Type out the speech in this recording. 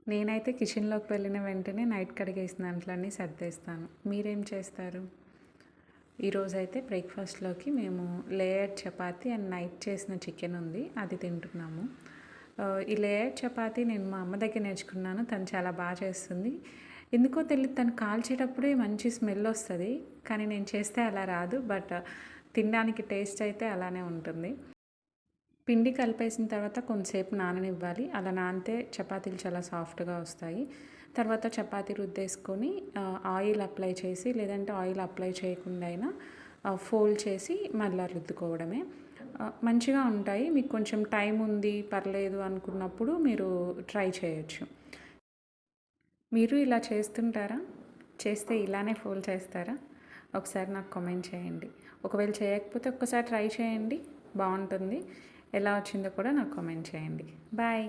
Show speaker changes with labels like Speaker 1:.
Speaker 1: నేనైతే కిచెన్‌లోకి వెళ్ళిన వెంటనే నైట్ కడిగేసిన అంట్లన్నీ సర్దేస్తాను. మీరేం చేస్తారు? ఈరోజైతే బ్రేక్‌ఫాస్ట్‌లోకి మేము లేయర్డ్ చపాతీ అండ్ నైట్ చేసిన చికెన్ ఉంది. అది తింటున్నాము. ఈ లేయర్డ్ చపాతీ నేను మా అమ్మ దగ్గర నేర్చుకున్నాను. తను చాలా చేస్తుంది. ఎందుకో తెలీదు, తను కాల్చేటప్పుడే మంచి స్మెల్ వస్తది. కానీ నేను చేస్తే అలా రాదు. బట్ తినడానికి టేస్ట్ అయితే అలానే ఉంటుంది. పిండి కలిపేసిన తర్వాత కొంతసేపు నాననివ్వాలి. అలా నానితే చపాతీలు చాలా సాఫ్ట్‌గా వస్తాయి. తర్వాత చపాతీ రుద్దేసుకొని ఆయిల్ అప్లై చేసి, లేదంటే ఆయిల్ అప్లై చేయకుండా అయినా ఫోల్డ్ చేసి మళ్ళా రుద్దుకోవడమే. మంచిగా ఉంటాయి. మీకు కొంచెం టైం ఉంది, పర్లేదు అనుకున్నప్పుడు మీరు ట్రై చేయొచ్చు. మీరు ఇలా చేస్తుంటారా? చేస్తే ఇలానే ఫోల్డ్ చేస్తారా? ఒకసారి నాకు కామెంట్ చేయండి. ఒకవేళ చేయకపోతే ఒక్కసారి ట్రై చేయండి, బావుంటుంది. ఎలా వచ్చిందో కూడా నాకు కామెంట్ చేయండి. బాయ్.